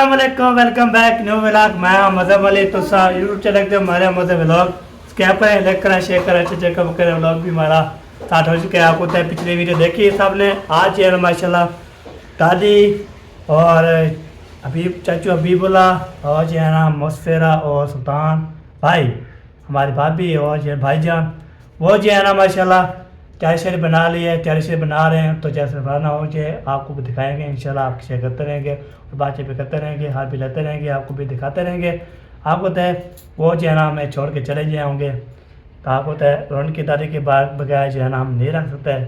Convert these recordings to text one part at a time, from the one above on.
अस्सलाम वालेकुम, welcome back new vlog. मैं मज़हब अली तो यूट्यूब चैनल पे हमारे मज़हब व्लॉग क्या करें, लाइक करें, शेयर करें, अच्छे करें। व्लॉग भी हमारा स्टार्ट हो चुका है। आपको तो पिछली वीडियो देखी सबने। आज है माशाल्लाह दादी और हबीब चाचू हबीबुल्ला और जो है ना मुस्फिरा और सुल्तान भाई, हमारी भाभी और जो भाईजान वो जो है ना माशाल्लाह चाय शरी बना ली है, चाय शरी बना रहे हैं। तो जैसे बनाना हो जाए आपको भी दिखाएंगे इंशाल्लाह। आप शेयर करते रहेंगे और बातें भी करते रहेंगे, हाथ भी लेते रहेंगे, आपको भी दिखाते रहेंगे। आपको तो है वो जो है ना हमें छोड़ के चले जाए होंगे तो आपको तो है रोन की दादी के बाद बगैर जो है ना हम नहीं रख सकते।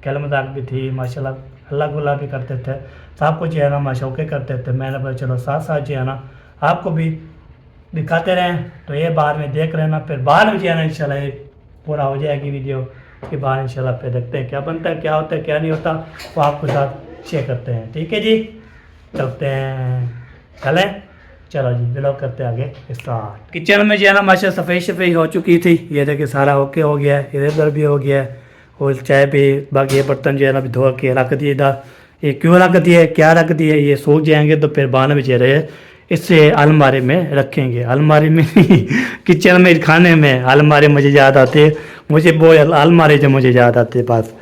कल मजाक भी थी माशाल्लाह, अल्लाह गुल्ला भी करते थे, सब कुछ जो है ना माशौके करते थे। मैंने बोला चलो साथ साथ जो है ना आपको भी दिखाते रहें। तो ये बाद में देख रहे ना, फिर बाद में जो है ना इंशाल्लाह ये पूरा हो जाएगी वीडियो के बाद इंशाल्लाह फिर देखते हैं क्या बनता है, क्या होता है, क्या नहीं होता, वो आपके साथ शेयर करते हैं। ठीक है जी, चलते हैं, चलें, चलो जी व्लॉग करते हैं आगे स्टार्ट। किचन में जो है ना माशा सफ़ेद सफ़ेद हो चुकी थी, ये देखिए सारा ओके हो गया है, इधर उधर भी हो गया है और चाय भी। बाकी ये बर्तन जो है ना अभी धो के रख दिए इधर। ये क्यों रख दिए, क्या रख दिए, ये सूख जाएंगे तो फिर बाद में रहे इससे अलमारी में रखेंगे। अलमारी में किचन में खाने में अलमारी मुझे याद आती है, मुझे वो अलमारी जो मुझे याद आती है पास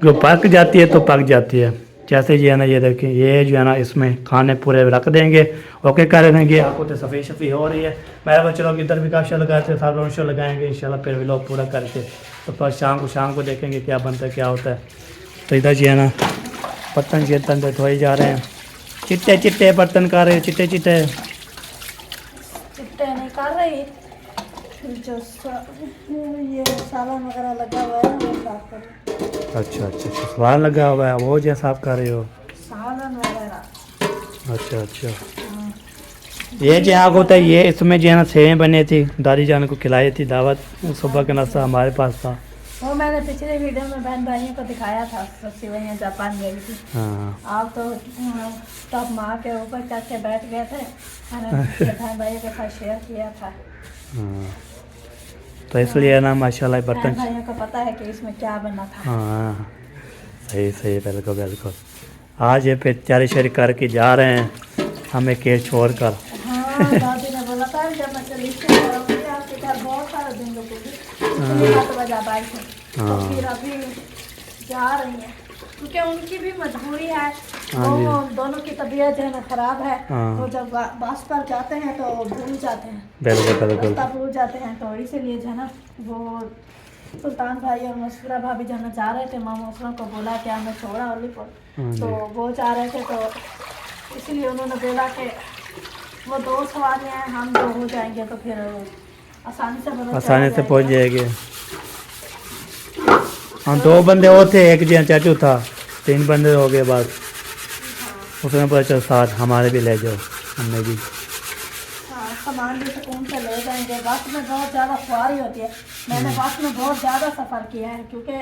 जो पक जाती है तो पक जाती है। जैसे जो है ना ये देखें, ये जो है ना इसमें खाने पूरे रख देंगे, ओके कर देंगे। आपको तो सफ़ेद सफ़ेद हो रही है, मेरे बच्चे लोग इधर भी काफ़ी लगाते हैं, सब शो लगाएंगे इंशाल्लाह फिर व्लॉग पूरा करके। तो फिर शाम को देखेंगे क्या बनता है, क्या होता है। तो इधर जो है ना बर्तन शीर्तन तो धोए जा रहे हैं, चिट्टे चिट्टे बर्तन कर रहे हैं, चिट्टे चिट्टे चिट्टे नहीं कर रही, जो ये सालन वगैरह लगा हुआ है वो साफ कर। अच्छा अच्छा अच्छा, सवाल लगा हुआ है वो जो साफ कर रहे हो। सालन वगैरह अच्छा अच्छा, ये जो आग होता है ये इसमें जो है ना सेवें बने थी, दादी जान को खिलाई थी दावत, सुबह का नाश्ता हमारे पास था। वो मैंने पिछले वीडियो में बहन भाइयों को दिखाया था, सिवैयाँ जापान गई थी। हाँ आप तो टॉप माँ के ऊपर चढ़ के बैठ गए थे, मैंने बहन भाइयों के साथ शेयर किया था। हाँ, तो इसलिए ना माशाल्लाह बहन बर्तन। भाइयों को पता है कि इसमें क्या बना था। हाँ सही सही, बिल्कुल बिल्कुल। आज ये फिर तैयारी शरी करके जा रहे हैं हमें केस छोड़ कर। हाँ, दादी ने बोला था जब मैं चली थी आपके घर बहुत सारे दिन रुकेगी, 7 बजे आप आई थी। तो फिर अभी जा रही हैं क्योंकि उनकी भी मजबूरी है। वो दोनों की तबीयत जो है ना खराब है, तो जब बस पर जाते हैं तो भूल जाते हैं, बिल्कुल बिल्कुल, रास्ता भूल जाते हैं। तो इसीलिए जो है ना वो सुल्तान भाई और मस्कुरा भाभी जो है ना जा रहे थे, मामा उसलों को बोला कि हमें छोड़ा ओली पर, तो वो जा रहे थे। तो इसीलिए उन्होंने बोला कि वो 2 सवारियाँ हैं, हम 2 हो जाएंगे तो फिर आसानी से पहुंच जाएंगे। हाँ 2 बंदे और थे, एक जन चाचू था, 3 बंदे हो गए बस। उसने बोला चल साथ हमारे भी ले जाओ, हमने भी सामान भी सुकून से ले जाएंगे। बस में बहुत ज़्यादा सवारी होती है, मैंने बस में बहुत ज़्यादा सफ़र किया है क्योंकि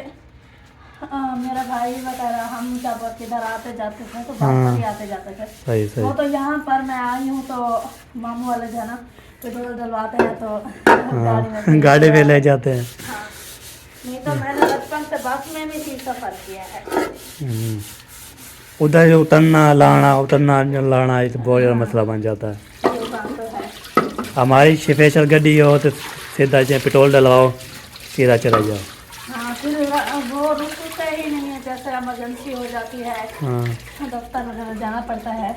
मेरा भाई वगैरह हम जब किधर आते जाते थे तो बस पर ही आते जाते थे। सही सही। वो तो यहाँ पर मैं आई हूँ तो मामू वाले जो है ना पेट्रोल डलवाते हैं तो गाड़ी में ले जाते हैं। हाँ, नहीं तो मैंने बचपन से बस में भी ही सफ़र किया है। उधर उतरना लाना एक बहुत ज़्यादा मसला बन जाता है। ये बात तो है। हमारी स्पेशल गड्डी हो तो सीधा जो पेट्रोल डलवाओ सीधा चला जाओ। हाँ, फिर वो रुकते ही नहीं है, जैसे इमरजेंसी हो जाती है, दफ्तर वगैरह जाना पड़ता है,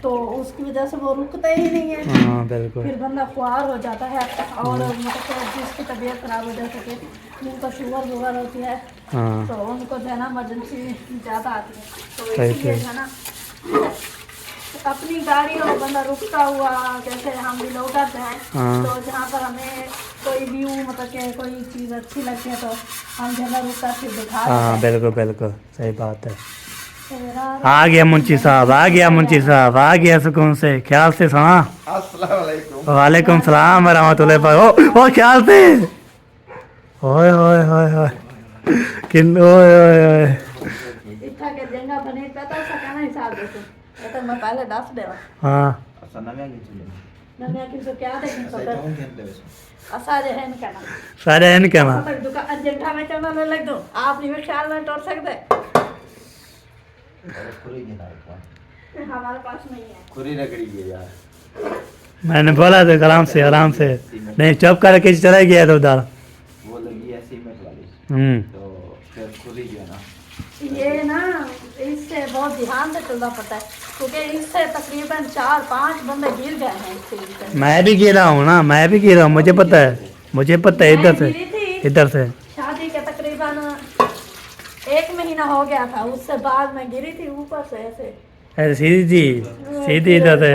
तो उसकी वजह से वो रुकते ही नहीं है। हाँ बिल्कुल, फिर बंदा ख्वार हो जाता है। और मतलब जिसकी तबीयत खराब हो जाती है, जिनको शुगर वूगर होती है, तो उनको जो है ना इमरजेंसी ज़्यादा आती है। तो इसलिए जो है ना अपनी गाड़ी और बंदा रुकता हुआ, जैसे हम भी लोग करते हैं, तो जहाँ पर हमें कोई व्यू मतलब कि कोई चीज़ अच्छी लगती है तो हम जगह रुकता फिर दिखा। हाँ बिल्कुल बिल्कुल सही बात है। आ गया मुंशी साहब, आ गया मुंशी साहब, आ गया सुकून से, ख्याल से सुना। अस्सलाम वालेकुम। वालेकुम सलाम रहमतुल्लाह। ओ ख्याल से, ओए ओए ओए ओए किन, ओए ओए ओए इतना के जंगा बने पता सका नहीं साहब देखो, ये तो मैं पहले दस देवा। हाँ नन्या किसको क्या देखें तो असा जे है इनका ना सारे हैं क्या ना तक दुकान जंगा में चलना ले लग दो, आप नहीं ख्याल में तोड़ सकते। हमारे पास नहीं है। खुरी रगड़ी है यार, मैंने बोला था आराम से नहीं चुप करके चला गया था उधर। वो लगी है सीमेंट वाली, हम्म। तो फिर खुरी जो है ना, ये ना इससे बहुत ध्यान से चलना पड़ता है, क्योंकि इससे तकरीबन 4-5 बंदे गिर गए हैं इससे गिरकर। मैं भी गिरा हूँ ना, मैं भी गिरा हूँ, मुझे पता है इधर मैं से गिरी थी, इधर से। शादी के तकरीबन 1 महीना हो गया था, उससे बाद में गिरी थी ऊपर से ऐसे। ऐसे सीधी इधर से।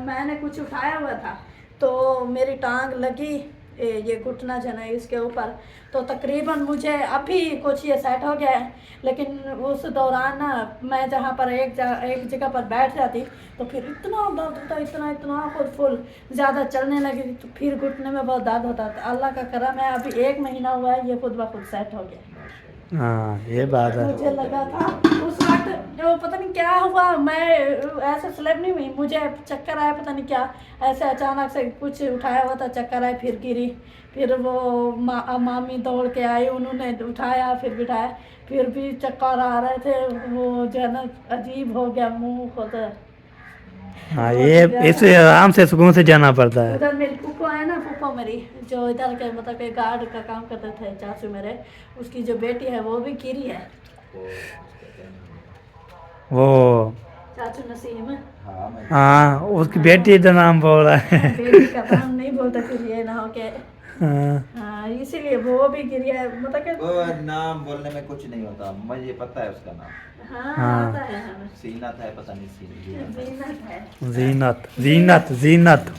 मैंने कुछ उठाया हुआ था तो मेरी टांग लगी ये घुटना जो है इसके ऊपर, तो तकरीबन मुझे अभी कुछ ये सेट हो गया है, लेकिन उस दौरान ना मैं जहाँ पर एक जगह पर बैठ जाती तो फिर इतना दर्द होता, इतना फुल ज़्यादा चलने लगी तो फिर घुटने में बहुत दर्द होता था। अल्लाह का करम है अभी 1 महीना हुआ है, ये खुद ब खुद सेट हो गया। हाँ ये बात है। मुझे लगा था उस वक्त जो पता नहीं क्या हुआ, मैं ऐसे स्लिप नहीं हुई, मुझे चक्कर आया, पता नहीं क्या ऐसे अचानक से कुछ उठाया हुआ था, चक्कर आए, फिर गिरी, फिर वो मामी दौड़ के आई, उन्होंने उठाया फिर बिठाया, फिर भी चक्कर आ रहे थे, वो जो है ना अजीब हो गया मुंह खुद। हाँ ये इसे आराम से सुकून से जाना पड़ता है। उधर मेरी फूफो है ना, फूफो मेरी जो इधर के मतलब के गार्ड का काम करते थे चाचू मेरे, उसकी जो बेटी है वो भी गिरी है, वो चाचू नसीम। हाँ मैं हाँ उसकी बेटी का नाम बोल रहा है। बेटी का नाम नहीं बोलते फिर ये ना हो के। हाँ, हाँ इसीलिए वो भी गिरी है, मतलब कि वो नाम बोलने में कुछ नहीं होता, मुझे पता है उसका नाम, हाँ हाँ। आता है हमें। सीनत है, पता नहीं सीनत है। जीनत है। जीनत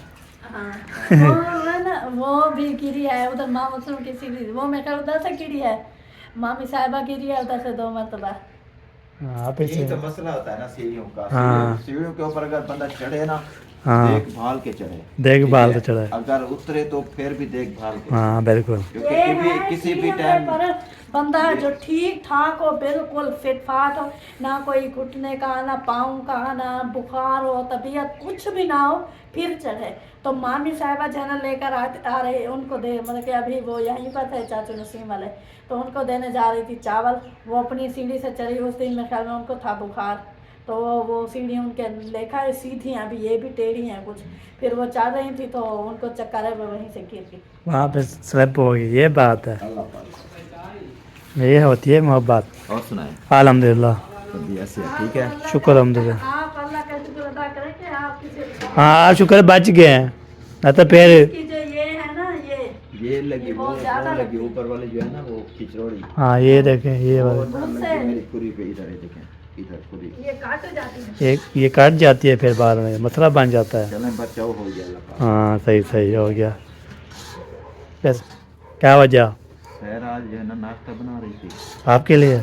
हाँ वो है ना, वो भी गिरी है उधर माँ मसरूम की सीढ़ी, वो मेरे ख्याल उधर से गिरी है, मामी साहिबा गिरी है उधर से 2 मरतबा। हाँ यही तो मसला होता है ना सीढ़ियों का, हाँ। सीढ़ियों के ऊपर अगर बंदा चढ़े ना, हाँ। देखभाल के चढ़े, देखभाल ठीक से है? चढ़े। अगर उतरे तो फिर भी देखभाल के, हाँ बिल्कुल। क्योंकि ये किसी है किसी भी सीढ़ियों टाइम पर बंदा जो ठीक ठाक हो, बिल्कुल फिट फाट हो, ना कोई घुटने का ना पाँव का ना बुखार हो, तबीयत कुछ भी ना हो, फिर चढ़े। तो मामी साहिबा जहना लेकर आ रही, उनको दे मतलब कि अभी वो यहीं पर थे चाचू नसीम वाले, तो उनको देने जा रही थी चावल, वो अपनी सीढ़ी से चढ़ी, उस दिन मेरे ख्याल में उनको था बुखार, तो वो सीढ़ी उनके लेखा है सीधी हैं, अभी ये भी टेढ़ी हैं कुछ, फिर वो चढ़ रही थी तो उनको चक्कर है, वो वहीं से गिर गई। वहाँ पे स्लिप हो गई, ये बात है, अल्लाह पाक। ये होती है मोहब्बत। और सुनाए अल्हम्दुलिल्लाह, तबीयत से ठीक है, शुक्र अल्हम्दुलिल्लाह। आप अल्लाह का शुक्र अदा करें कि आप किसी हाँ आप शुक्र बच गए हैं, न तो फिर की जो ये है ना ये लगी ये वो बहुत ज्यादा लगी ऊपर वाली जो है ना वो खिचड़ोड़ी, हाँ ये देखें ये वो वाला ना उससे- लगी मेरी खुरी पे, इधर है देखें, इधर खुरी। ये काट जाती है। ये कट जाती है, फिर बाद में मसला बन जाता है। चलें बचाओ हो गया अल्लाह पाक। हाँ सही हो गया। बस क्या वजह खैर आज जो है ना नाश्ता बना रही थी, आपके लिए?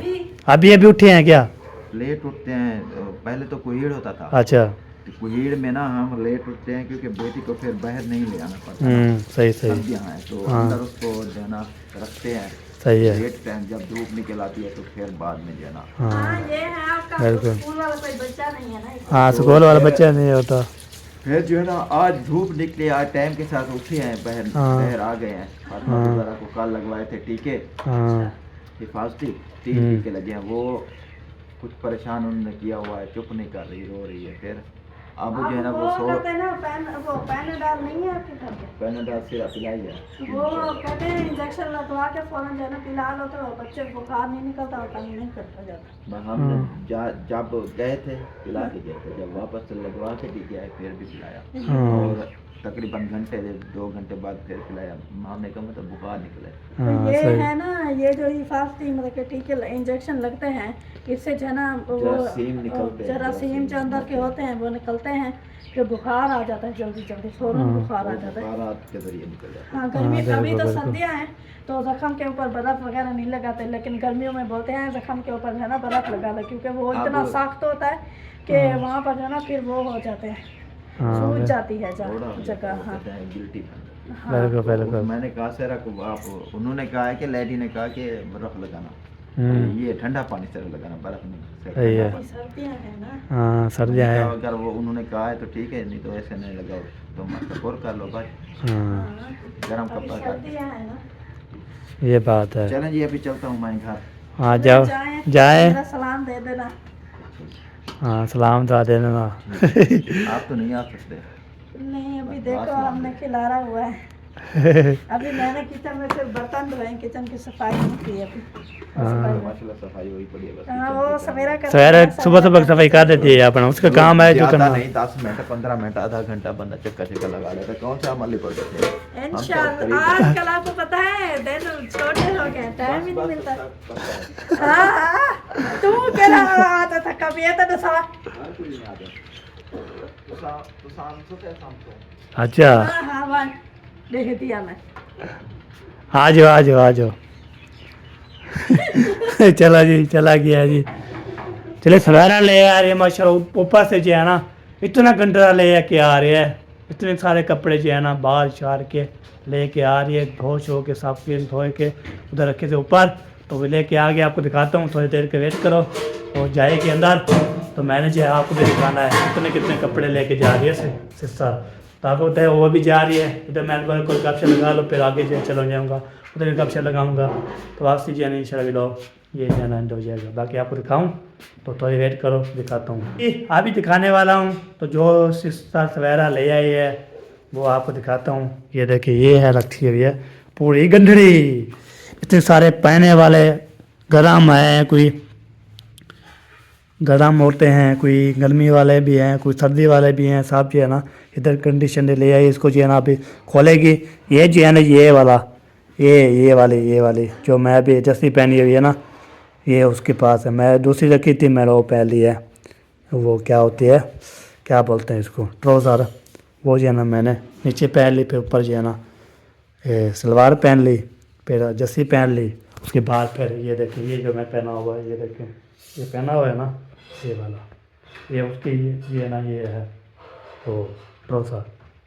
अभी उठे हैं क्या? लेट उठते हैं, पहले तो कुहीड़ होता था, अच्छा। तो कुहीड़ में ना हम लेट उठते हैं क्योंकि बेटी को फिर बाहर नहीं ले आना पड़ता ना। सही सर्दियाँ हैं तो हाँ। अंदर उसको जो है ना रखते हैं, सही है। लेट टाइम जब धूप निकल आती है तो फिर बाद में जो है ना, हाँ हाँ ये है आपका बिल्कुल। स्कूल वाला कोई बच्चा नहीं है ना इसलिए। हाँ स्कूल वाला बच्चा नहीं होता। फिर जो है ना आज धूप निकली, आज टाइम के साथ उठे हैं, बाहर हाँ। बाहर आ गए हैं। फातिमा हाँ। वगैरह को कल लगवाए थे टीके, हाँ हिफाजती 3 टीके लगे हैं, वो कुछ परेशान उन्होंने किया हुआ है, चुप नहीं कर रही, रो रही है। फिर अब जो है ना वो सो कहते हैं ना वो पैनाडॉल नहीं है आपके घर पे, पैनाडॉल सिरप पिलाई है, वो कहते हैं इंजेक्शन लगवा के फौरन जो है ना पिला लो तो बच्चे को बुखार नहीं निकलता और तंग नहीं करता जाता। बस हमने जब गए थे पिला के गए थे, जब वापस लगवा के टीके आए फिर भी पिलाया, हाँ। और तकरीबन 2 घंटे बाद फिर पिलाया, मारने का मतलब बुखार निकले। हाँ ये सही। है ना ये जो हिफाजती मतलब कि टीके इंजेक्शन लगते हैं, इससे जो है ना वो जरासीम निकलते हैं, जरासीम जो अंदर के होते हैं वो निकलते हैं, फिर बुखार आ जाता है जल्दी फौरन बुखार आ जाता है। बुखार के जरिए निकल जाता है। हाँ गर्मी हाँ, अभी तो बिल्कुल, सर्दियाँ हैं तो जख्म के ऊपर बर्फ़ वगैरह नहीं लगाते, लेकिन गर्मियों में बोलते हैं जख्म के ऊपर है ना बर्फ़ लगा लो, क्योंकि वो इतना सख्त होता है कि वहाँ पर जो है ना फिर वो हो जाते हैं, हाँ सूज जाती है थोड़ा हो जाता जगह। है, हाँ कहते हैं गिल्टी बन जाती है। बिल्कुल तो बिल्कुल। मैंने कहा सर को आप, उन्होंने कहा है कि लैडी ने कहा कि बर्फ लगाना, ये ठंडा पानी से लगाना, बर्फ नहीं सिर्फ सही है। ठंडा पानी। सर्दियाँ हैं ना। हाँ सर्दियाँ मैंने हैं। कहा अगर वो उन्होंने कहा है तो ठीक है, नहीं तो ऐसे नहीं लगाओ तो मत और कर लो भाई, हाँ हाँ, गर्म अभी कपड़ा का। सर्दियाँ हैं ना। ये बात है। चलें जी अभी चलता हूँ मैं घर। हाँ जाओ जाएं, जाए। मेरा सलाम दे देना। हाँ सलाम दुआ देना। आप तो नहीं आ सकते। नहीं अभी देखो हमने खिलारा हुआ है। अभी मैंने किचन में सिर्फ बर्तन धोए, किचन की सफाई नहीं की अभी। माशाल्लाह सफाई वही पड़ी है बस। हाँ वो सवेरा कर सवेरे सुबह सुबह सफाई कर देती है अपना, उसका काम है जो ज्यादा करना। नहीं 10 मिनट 15 मिनट आधा घंटा बंदा चक्का लगा लेता है। कौन सा अमल पर बैठे हैं? हम तो इंशाल्लाह। करीब- आजकल आपको पता है दिन छोटे हो गए, टाइम ही नहीं बस मिलता। पता है। हाँ तू कह रहा आता था कभी ये तो सवा। हाँ, कोई नहीं आ जाए। तो शाम को क्या शाम को? अच्छा हाँ हाँ वन देख दिया मैं। आ जाओ आ जाओ आ जाओ। चला जी, चला गया जी। चले सवेरा ले आ रहे हैं माशाल्लाह, ऊपर से जो है ना इतना गंडरा ले के आ रहे हैं, इतने सारे कपड़े जो है ना बाहर चार के लेके आ रही है, धोश हो के साफ के धोए के उधर रखे थे ऊपर। तो वो लेके आ गया, आपको दिखाता हूँ, थोड़ी देर के वेट करो और जाएगी अंदर। तो मैंने जो है आपको भी दिखाना है कितने कितने कपड़े लेके जा रही है सिस्टर। ताकि होता है वो भी जा रही है, इधर मैं बोला कोई गपशप लगा लो, फिर आगे जो चला जाऊँगा उधर गपशप लगाऊंगा। तो वापसी जो है ना इंशाल्लाह लोग ये जो है ना एंड हो जाएगा। बाकी आपको दिखाऊं तो थोड़ी वेट करो, दिखाता हूँ। अभी दिखाने वाला हूँ तो जो सिस्टर सवेरा ले आई है वो आपको दिखाता हूँ। ये देखिए ये है रखी हुई है पूरी गंढड़ी, इतने सारे पहने वाले गरम है, कोई गरम होते हैं, कोई गर्मी वाले भी हैं, कोई सर्दी वाले भी हैं, सब जो है ना इधर कंडीशन ले आई। इसको जो है ना अभी खोलेगी। ये जो है ना ये वाला ये वाली जो मैं अभी जस्ती पहनी हुई है ना ये उसके पास है। मैं दूसरी रखी थी, मैंने वो पहन ली है। वो क्या होती है, क्या बोलते हैं इसको, ट्राउज़र। वो जो है ना मैंने नीचे पहन ली, फिर ऊपर जो है ना सलवार पहन ली, फिर जस्सी पहन ली। उसके बाद फिर ये देखिए ये जो मैं पहना हुआ है, ये देखिए ये पहना हुआ है ना ये वाला, ये उसकी ये ना ये है तो ट्राउज़र।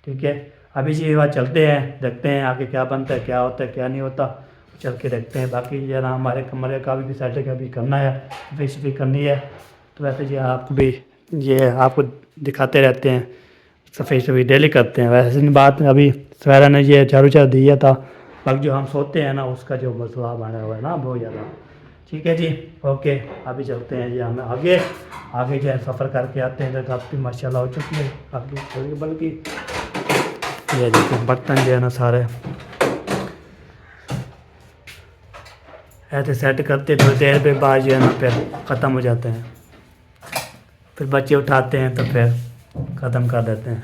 ठीक है, अभी जी बात चलते हैं, देखते हैं आगे क्या बनता है, क्या होता है क्या नहीं होता, चल के देखते हैं। बाकी जो है ना हमारे कमरे का भी सेटिंग अभी करना है, फिश भी करनी है। तो वैसे जी आपको भी ये आपको दिखाते रहते हैं, सफाई डेली करते हैं। वैसे नहीं बात, अभी सवेरा ने ये झाड़ू दिया था, बाकी जो हम सोते हैं ना उसका जो मसला बना हुआ है ना बहुत ज़्यादा। ठीक है जी, ओके अभी चलते हैं जी हम आगे जो है सफ़र करके आते हैं। जगह आपकी माशाल्लाह हो चुकी है काफ़ी, बल्कि ये देखिए बर्तन जो है ना सारे ऐसे सेट करते, थोड़ी देर पे बाद जो है ना फिर ख़त्म हो जाते हैं, फिर बच्चे उठाते हैं तो फिर ख़त्म कर देते हैं।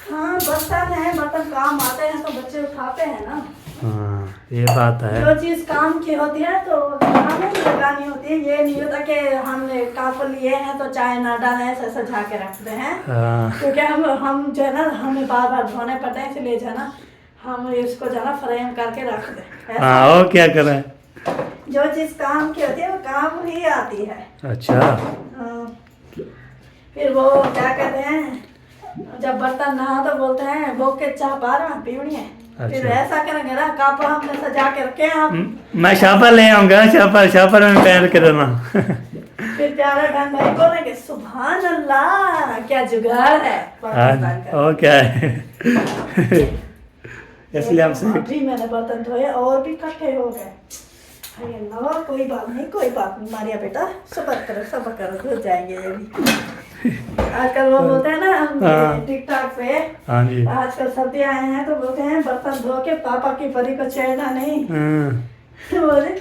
हाँ बर्तन है, बर्तन काम आते हैं तो बच्चे उठाते हैं ना। हाँ ये बात है। जो चीज काम की होती है तो हमें ही लगानी होती है। ये नहीं होता कि हमने कप लिए हैं तो चाय ना डालें, ऐसे सजा के रखते हैं। हाँ क्योंकि हम जो है ना हमें बार बार धोने पड़ते हैं, इसलिए जो है ना हम इसको जो है ना फ्रेम करके रख दें। हाँ और क्या करें, जो चीज काम की होती है वो काम ही आती है। अच्छा हाँ। फिर वो क्या कहते हैं, जब बर्तन नहा तो बोलते हैं वो के चाह पा रहा पीवनी है। फिर अच्छा। ऐसा करेंगे ना, कप हमने सजा के रखे हैं हम। मैं शापर ले आऊँगा, शापर में पहन के देना। फिर प्यारे बहन भाई बोलेंगे सुभान अल्लाह क्या जुगाड़ है पाकिस्तान का। और क्या है। इसलिए हमसे अभी मैंने बर्तन धोए और भी इकट्ठे हो गए। अरे अल्लाह कोई बात नहीं मारिया बेटा, सब्र करो धुल जाएंगे ये भी। आजकल वो बोलते हैं ना हम टिकटॉक पे, हाँ जी आजकल सर्दी आए हैं तो बोलते हैं बर्तन धो के पापा की परी को छेड़ना नहीं। बोले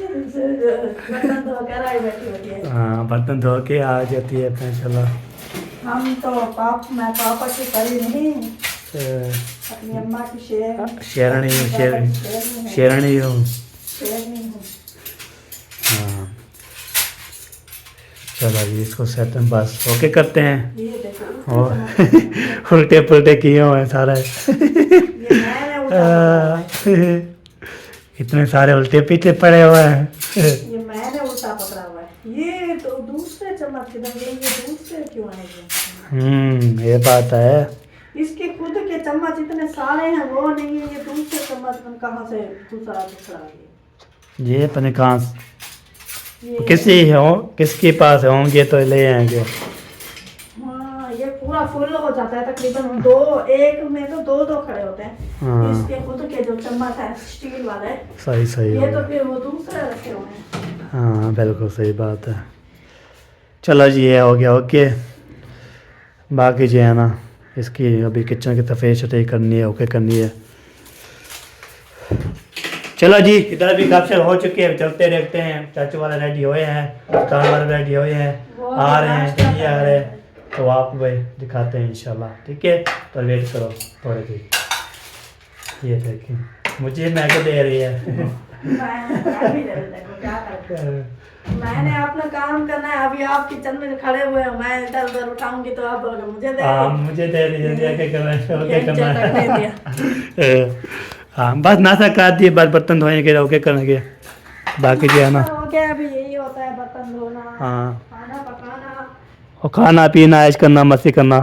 बर्तन धो कर आई बैठी होती है। हाँ बर्तन धो के आ जाती है चलो। हम तो मैं पापा की परी नहीं, अपनी अम्मा की शेरनी शेरनी हूँ। हूँ। हाँ चलो जी इसको सेट बस ओके करते हैं। ये देखो और उल्टे पुल्टे किए हुए हैं सारे। ये मैंने उल्टा इतने सारे उल्टे पीछे पड़े हुए हैं। ये मैंने उल्टा पकड़ा हुआ है। ये तो दूसरे चम्मच किधर गए, ये दूसरे क्यों आएंगे। ये बात है। इसके खुद के चम्मच इतने सारे हैं, वो नहीं है, ये दूसरे चम्मच में कहाँ से दूसरा दूसरा है। ये पता नहीं कहाँ ये किसके पास होंगे तो ले आएंगे। हाँ ये पूरा फुल हो जाता है तकरीबन दो, एक में तो दो खड़े होते हैं। हाँ। इसके खुद के जो चम्मच है स्टील वाले, सही ये तो फिर वो दूसरे रखे हुए हैं। हाँ बिल्कुल सही बात है। चलो जी ये हो गया ओके। बाकी जो है ना इसकी अभी किचन की सफाई शफाई करनी है, ओके करनी है। चलो जी इधर भी गपशप हो चुकी है, चलते देखते हैं। चाचू वाले रेडी हुए हैं, दुकान वाले रेडी हुए हैं, आ रहे हैं, चलिए आ रहे हैं, तो आपको भाई दिखाते हैं इंशाल्लाह, ठीक है। तो वेट करो थोड़ी देर। ये देखिए मुझे मैगी दे रही है। मैंने अपना काम करना है, अभी आप किचन में खड़े हुए हो, मैं इधर उधर उठाऊंगी तो आप बोलोगे मुझे दे। हाँ मुझे दे दीजिए, क्या करना है ओके करना है। हाँ बस नाश्ता कर दिए, बस बर्तन धोने के ओके करने के, बाकी जो है ना ओके अभी यही होता है, बर्तन धोना, हाँ खाना पकाना और खाना पीना ऐश करना, मस्ती करना।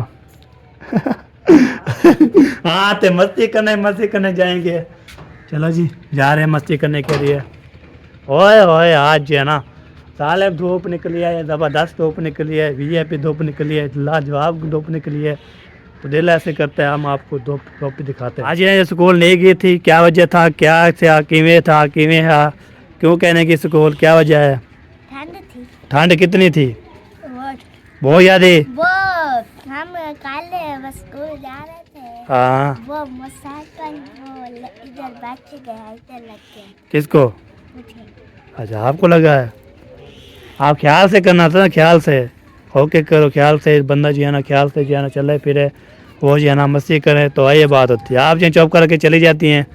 हाँ तो मस्ती करने जाएंगे। चलो जी जा रहे हैं मस्ती करने के लिए। ओए ओए आज जो है ना साले धूप निकली है, ज़बरदस्त धूप निकली है, वीआईपी धूप निकली है, लाजवाब धूप निकली है। तो दिल ऐसे करते हैं हम आपको धूप दिखाते हैं। आज ये स्कूल नहीं गई थी, क्या वजह था, क्या था, किवें था क्यों कहने की स्कूल क्या वजह है? ठंड थी ठंड कितनी थी? बहुत बहुत ज़्यादा। वो हम कल स्कूल जा रहे थे, हाँ वो मोटरसाइकिल वो इधर बैठ गया, इधर लग गया किसको? मुझे। अच्छा आपको लगा है, आप ख्याल से करना था ना, ख्याल से होके करो, ख्याल से बंदा जो है ना ख्याल से जो है ना चले फिरे, वो जो है ना मस्ती करे तो ये बात होती है। आप जो चौप करके चली जाती हैं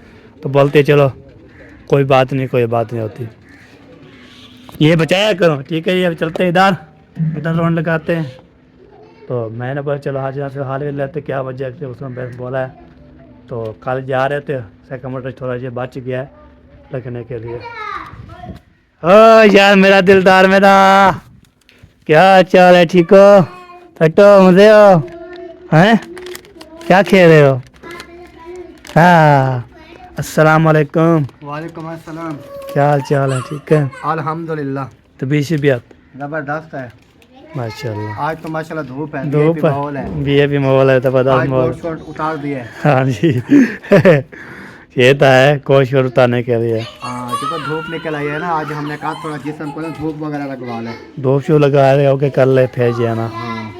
तो बोलते चलो कोई बात नहीं होती। ये बचाया करो, ठीक है। ये अब चलते हैं इधर राउंड लगाते हैं। तो मैंने बोला चलो आज यहाँ से हाल में लेते, क्या वजह से उसने बस बोला है। तो कल जा रहे थे, सेकंड मोटर थोड़ा सा बच गया है लगने के लिए। ओ यार मेरा दिलदार मेरा, क्या चाल है, ठीक हो? फटो मुझे हो हैं, क्या खेल रहे हो? हाँ अस्सलाम वालेकुम। वालेकुम अस्सलाम। क्या हाल चाल है, ठीक है? अल्हम्दुलिल्लाह तो बीसियत जबरदस्त है। माशाल्लाह। आज तो माशाल्लाह धूप है, धूप VIP माहौल है। भी माहौल है, जबरदस्त आज माहौल। कोट शॉट उतार दिए। हाँ जी। ये तो है कोशिश उतारने के लिए। हाँ क्योंकि धूप निकल आई है ना, आज हमने कहा थोड़ा जिस्म को ना धूप वगैरह लगवा ले। धूप शू लगा रहे हो के कर ले फिर जो है ना। हाँ।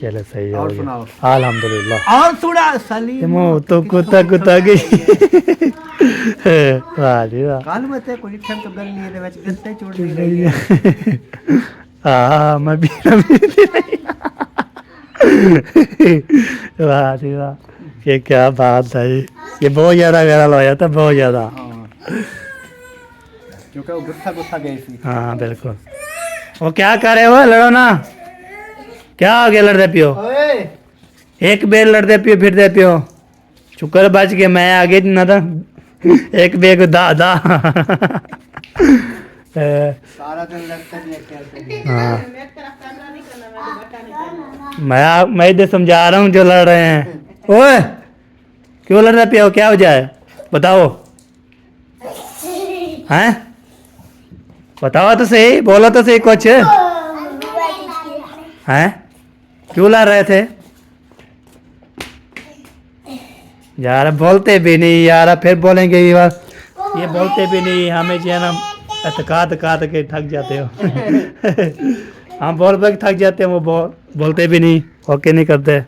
चले सही हो और गया। सुनाओ। अल्हम्दुलिल्लाह। और सुना सलीम मुँह तो कुत्ता गई। वाह जी वाह। कल में ते कोई ठंड तो गल नहीं है, वैसे किससे चोट नहीं रही है। हाँ मैं भी वाह जी वाह, ये क्या बात है। ये बहुत ज़्यादा वायरल हो जाता, बहुत ज़्यादा। हाँ क्योंकि वो गुस्सा गई थी। हाँ बिल्कुल। वो क्या कर रहे हो, लड़ो ना, क्या हो गया लड़ते पियो? ओए एक बेर लड़ते पियो फिर दे पियो, शुक्र बच के मैं आगे ना था। एक बेग दा सारा दिन लगता है। हाँ मैं इधर समझा रहा हूँ जो लड़ रहे हैं। ओए क्यों लड़ रहे पियो, क्या वजह है बताओ? हैं बताओ तो सही, बोलो तो सही कुछ। हैं क्यों लड़ रहे थे यार? बोलते भी नहीं यार, फिर बोलेंगे ये बोलते भी नहीं, हमें जो है ना एतकाद के थक जाते हो। हम बोल थक जाते हैं, वो बोलते भी नहीं, ओके नहीं करते।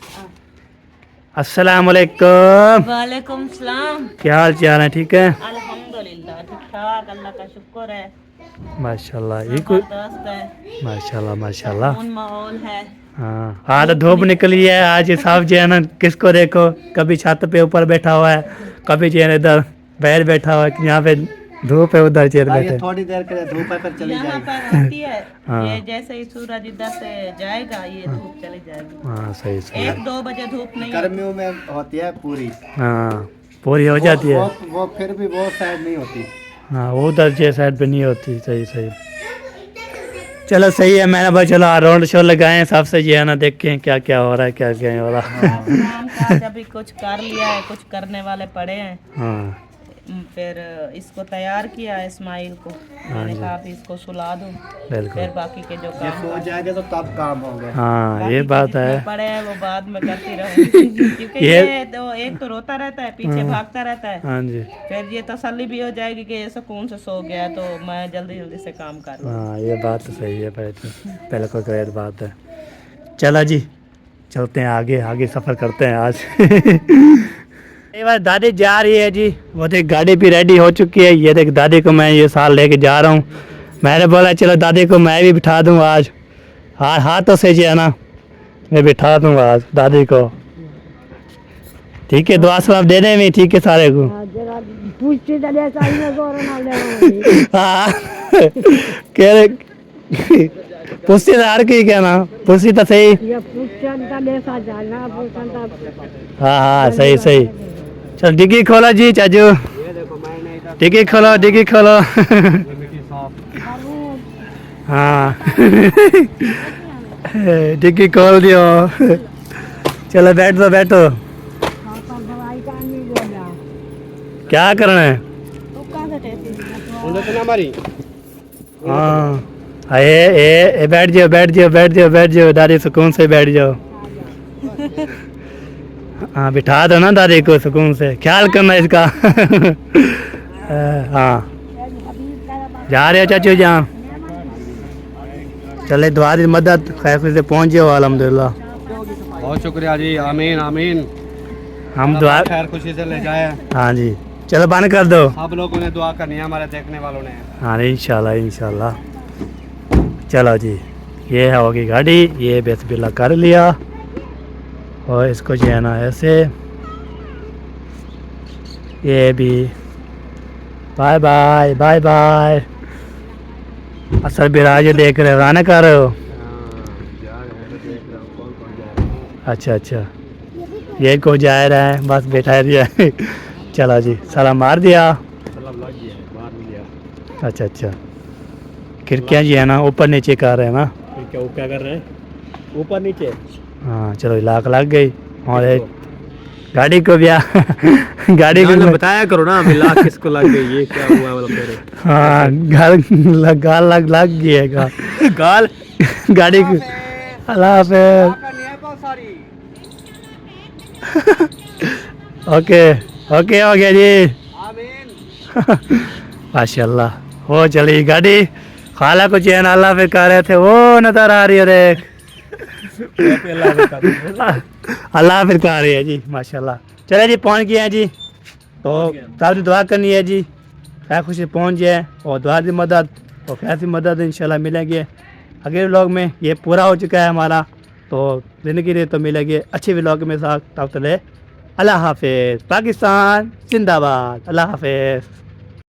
अस्सलाम वालेकुम। वालेकुम सलाम। क्या हाल चाल है, ठीक है? अल्हम्दुलिल्लाह ठीक ठाक, अल्लाह का शुक्र है। माशाल्लाह। ये कुछ जबरदस्त है, माशाल्लाह। खून माहौल है। हाँ आज धूप निकली है, आज सब जो है ना किसको देखो, कभी छत पे ऊपर बैठा हुआ है, कभी जो है इधर बाहर बैठा हुआ है, यहाँ पे धूप है उधर चेयर बैठे। थोड़ी देर के लिए धूप है फिर चली यहाँ जाएगी। पर होती है, हाँ। ये जैसे ही सूरज इधर से जाएगा ये धूप चली जाएगी। हाँ सही सही। 1-2 बजे धूप नहीं होती। गर्मियों में होती है पूरी। हाँ पूरी हो जाती है। वो फिर भी वो साइड नहीं होती। हाँ वो उधर जे साइड पे नहीं होती। सही। चलो सही है, मैंने भाई चलो राउंड शो लगाए सबसे जो है ना, देखें क्या क्या हो रहा है, क्या क्या हो रहा है। काम काज अभी कुछ कर लिया है, कुछ करने वाले पड़े हैं। हाँ फिर इसको तैयार किया इस्माइल को, मैंने कहा अभी इसको सुला दूं, बिल्कुल। फिर बाकी के जो ये काम सो जाएंगे तो तब काम होगा। हाँ बाकी ये के बात जितने है। पड़े हैं वो बाद में करती रहूंगी क्योंकि ये तो एक तो रोता रहता है, पीछे भागता रहता है, हाँ जी, फिर ये तसल्ली भी हो जाएगी कि ये सुकून से सो गया है, तो मैं जल्दी जल्दी से काम कर लूँ। हाँ ये बात तो सही है भाई, पहले कोई गलत बात है। चलो जी चलते हैं आगे, आगे सफ़र करते हैं आज। ये बार दादी जा रही है जी, वो देख गाड़ी भी रेडी हो चुकी है। ये देख दादी को मैं ये साल लेके जा रहा हूँ। मैंने बोला चलो दादी को मैं भी बिठा दूँ आज, हाथों से जी है ना, मैं बिठा दूँगा आज दादी को। ठीक है, दुआ सलाम दे दें भी, ठीक है सारे को। हाँ कह रहे पुष्टि तो हर की कहना, पुष्टि तो सही। हाँ हाँ सही सही। चल डिग्गी खोलो जी चाचू, डिग्गी खोलो, डिग्गी खोलो। हाँ डिग्गी खोल दियो। चलो बैठ दो बैठो। क्या करना है? हाँ ए बैठ जाओ बैठ जाओ बैठ जाओ बैठ जाओ, दादी सुकून से बैठ जाओ। हाँ बिठा दो ना दादी को सुकून से, ख्याल करना इसका। हाँ जा रहे हो चाचू जहाँ, चले दुआ दी मदद, खैर से पहुँच जाओ अल्हम्दुलिल्लाह। बहुत शुक्रिया जी, आमीन आमीन। हम दुआ खैर खुशी से ले जाए। हाँ जी चलो बंद कर दो। सब लोगों ने दुआ करनी है, हमारे देखने वालों ने। हाँ इंशाल्लाह इंशाल्लाह। चलो जी ये है होगी गाड़ी, ये बिस्मिल्लाह कर लिया और इसको जो है ना ऐसे, ये भी बाय बाय बाय बाय। असर बिराज देख रहे हो, आना कर रहे हो? अच्छा अच्छा, ये को जा रहा है बस बैठा दिया। चलो जी सलाम मार दिया। अच्छा अच्छा, खिड़कियाँ जी है ना ऊपर नीचे कर रहे हैं ना, क्या कर रहे हैं? ऊपर नीचे। हाँ चलो लाख लग गई। और एक गाड़ी को भी गाड़ी को बताया करो ना, अभी लाख किसको लग गई, ये क्या हुआ मतलब फिर? हाँ गाल लग गई है गाल गाड़ी को। अल्लाह हाफ़िज़। ओके ओके हो गया जी। माशाल्लाह हो चली गाड़ी। खाला को चैन अल्लाह पे कह रहे थे, वो नजर आ रही है देख। अल्लाह फिर कह रही है जी माशाल्लाह। चले जी पहुंच गए हैं जी, तो साहब दुआ करनी है जी, खैर खुशी पहुंच जाए और दुआ की मदद और खैर की मदद इंशाल्लाह मिलेंगे अगले व्लॉग में। ये पूरा हो चुका है हमारा, तो ज़िंदगी रहे तो मिलेंगे अच्छे व्लॉग में साथ। तब तक अल्लाह हाफिज़। पाकिस्तान जिंदाबाद। अल्लाह हाफिज़।